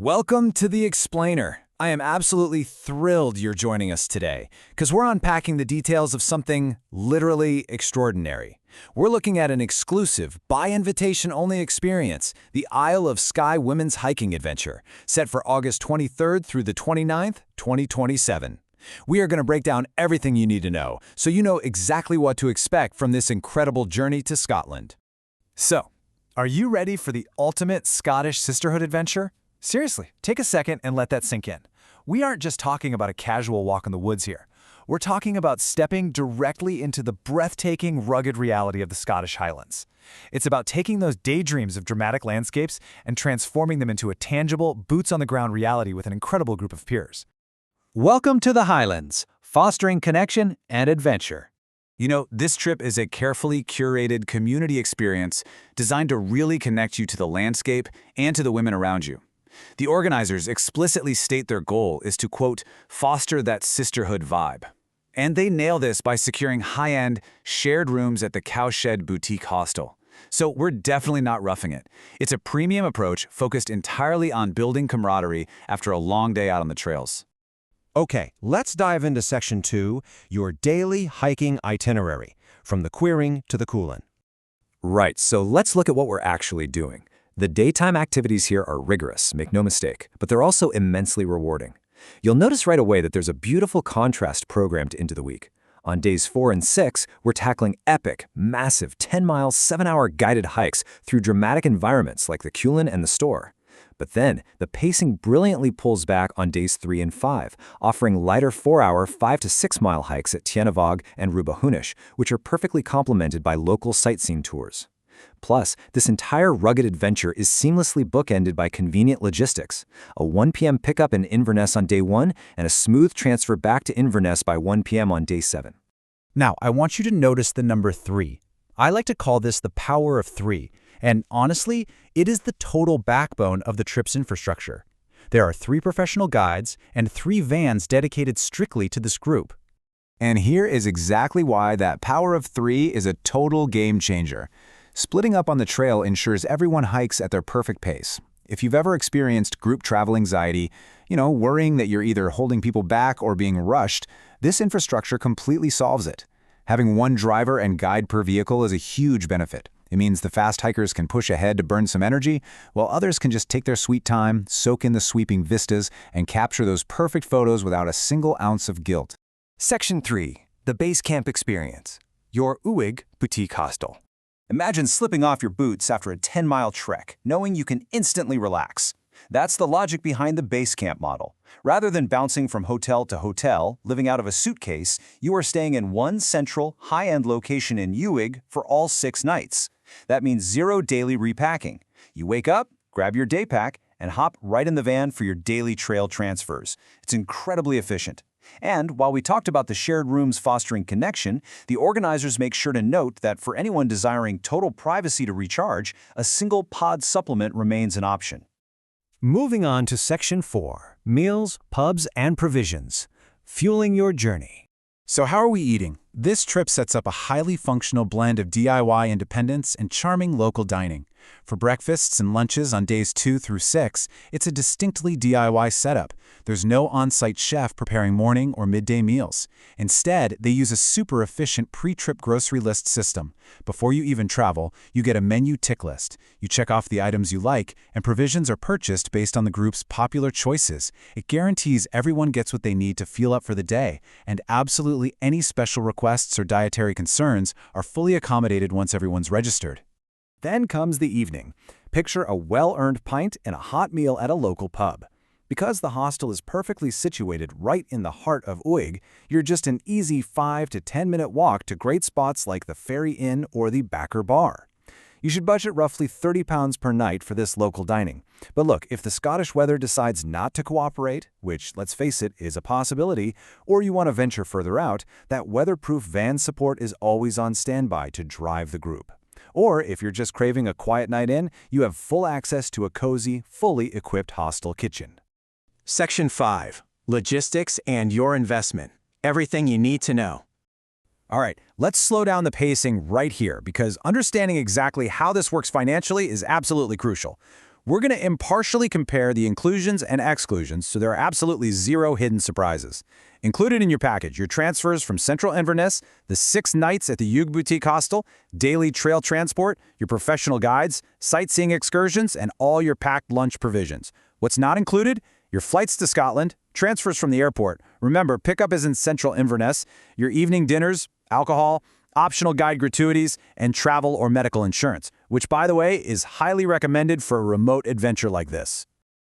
Welcome to The Explainer. I am absolutely thrilled you're joining us today, because we're unpacking the details of something literally extraordinary. We're looking at an exclusive, by-invitation-only experience, the Isle of Skye Women's Hiking Adventure, set for August 23rd through the 29th, 2027. We are going to break down everything you need to know, so you know exactly what to expect from this incredible journey to Scotland. So, are you ready for the ultimate Scottish sisterhood adventure? Seriously, take a second and let that sink in. We aren't just talking about a casual walk in the woods here. We're talking about stepping directly into the breathtaking, rugged reality of the Scottish Highlands. It's about taking those daydreams of dramatic landscapes and transforming them into a tangible, boots-on-the-ground reality with an incredible group of peers. Welcome to the Highlands, fostering connection and adventure. You know, this trip is a carefully curated community experience designed to really connect you to the landscape and to the women around you. The organizers explicitly state their goal is to, quote, foster that sisterhood vibe. And they nail this by securing high-end, shared rooms at the Cowshed Boutique Hostel. So we're definitely not roughing it. It's a premium approach focused entirely on building camaraderie after a long day out on the trails. Okay, let's dive into Section 2, your daily hiking itinerary, from the Queering to the Coolin. Right, so let's look at what we're actually doing. The daytime activities here are rigorous, make no mistake, but they're also immensely rewarding. You'll notice right away that there's a beautiful contrast programmed into the week. On days 4 and 6, we're tackling epic, massive 10-mile, 7-hour guided hikes through dramatic environments like the Coolin and the Store. But then, the pacing brilliantly pulls back on days 3 and 5, offering lighter 4-hour, 5 to 6-mile hikes at Tianavog and Rubahunish, which are perfectly complemented by local sightseeing tours. Plus, this entire rugged adventure is seamlessly bookended by convenient logistics, a 1 p.m. pickup in Inverness on day 1 and a smooth transfer back to Inverness by 1 p.m. on day 7. Now, I want you to notice the number 3. I like to call this the power of 3, and honestly, it is the total backbone of the trip's infrastructure. There are 3 professional guides and 3 vans dedicated strictly to this group. And here is exactly why that power of 3 is a total game changer. Splitting up on the trail ensures everyone hikes at their perfect pace. If you've ever experienced group travel anxiety, worrying that you're either holding people back or being rushed, this infrastructure completely solves it. Having one driver and guide per vehicle is a huge benefit. It means the fast hikers can push ahead to burn some energy, while others can just take their sweet time, soak in the sweeping vistas, and capture those perfect photos without a single ounce of guilt. Section 3. The Base Camp Experience. Your Uig Boutique Hostel. Imagine slipping off your boots after a 10-mile trek, knowing you can instantly relax. That's the logic behind the base camp model. Rather than bouncing from hotel to hotel, living out of a suitcase, you are staying in one central, high-end location in Uig for all 6 nights. That means 0 daily repacking. You wake up, grab your day pack, and hop right in the van for your daily trail transfers. It's incredibly efficient. And while we talked about the shared rooms fostering connection, the organizers make sure to note that for anyone desiring total privacy to recharge, a single pod supplement remains an option. Moving on to Section 4, meals, pubs, and provisions, fueling your journey. So how are we eating? This trip sets up a highly functional blend of DIY independence and charming local dining. For breakfasts and lunches on days 2 through 6, it's a distinctly DIY setup. There's no on-site chef preparing morning or midday meals. Instead, they use a super efficient pre-trip grocery list system. Before you even travel, you get a menu tick list. You check off the items you like, and provisions are purchased based on the group's popular choices. It guarantees everyone gets what they need to fuel up for the day, and absolutely any special requests or dietary concerns are fully accommodated once everyone's registered. Then comes the evening. Picture a well-earned pint and a hot meal at a local pub. Because the hostel is perfectly situated right in the heart of Uig, you're just an easy 5 to 10-minute walk to great spots like the Ferry Inn or the Backer Bar. You should budget roughly £30 per night for this local dining. But look, if the Scottish weather decides not to cooperate, which, let's face it, is a possibility, or you want to venture further out, that weatherproof van support is always on standby to drive the group. Or if you're just craving a quiet night in, you have full access to a cozy, fully equipped hostel kitchen. Section 5. Logistics and your investment. Everything you need to know. All right, let's slow down the pacing right here because understanding exactly how this works financially is absolutely crucial. We're going to impartially compare the inclusions and exclusions so there are absolutely zero hidden surprises. Included in your package, your transfers from Central Inverness, the 6 nights at the Hugh Boutique Hostel, daily trail transport, your professional guides, sightseeing excursions, and all your packed lunch provisions. What's not included? Your flights to Scotland, transfers from the airport. Remember, pickup is in Central Inverness, your evening dinners, alcohol, optional guide gratuities, and travel or medical insurance, which, by the way, is highly recommended for a remote adventure like this.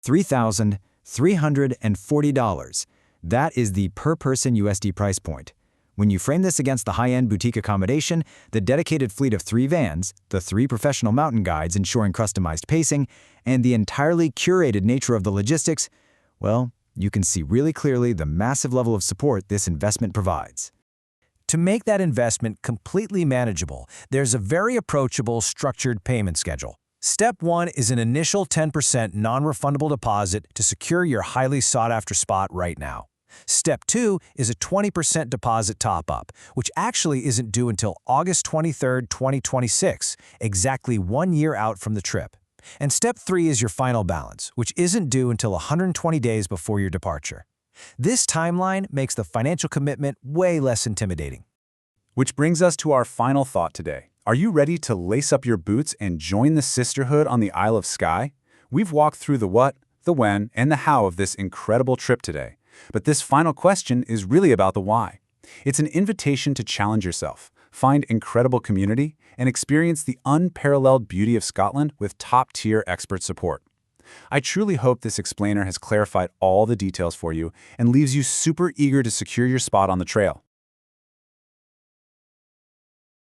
$3,340. That is the per-person USD price point. When you frame this against the high-end boutique accommodation, the dedicated fleet of 3 vans, the 3 professional mountain guides ensuring customized pacing, and the entirely curated nature of the logistics, well, you can see really clearly the massive level of support this investment provides. To make that investment completely manageable, there's a very approachable, structured payment schedule. Step 1 is an initial 10% non-refundable deposit to secure your highly sought-after spot right now. Step 2 is a 20% deposit top-up, which actually isn't due until August 23, 2026, exactly 1 year out from the trip. And Step 3 is your final balance, which isn't due until 120 days before your departure. This timeline makes the financial commitment way less intimidating. Which brings us to our final thought today. Are you ready to lace up your boots and join the sisterhood on the Isle of Skye? We've walked through the what, the when, and the how of this incredible trip today. But this final question is really about the why. It's an invitation to challenge yourself, find incredible community, and experience the unparalleled beauty of Scotland with top-tier expert support. I truly hope this explainer has clarified all the details for you and leaves you super eager to secure your spot on the trail.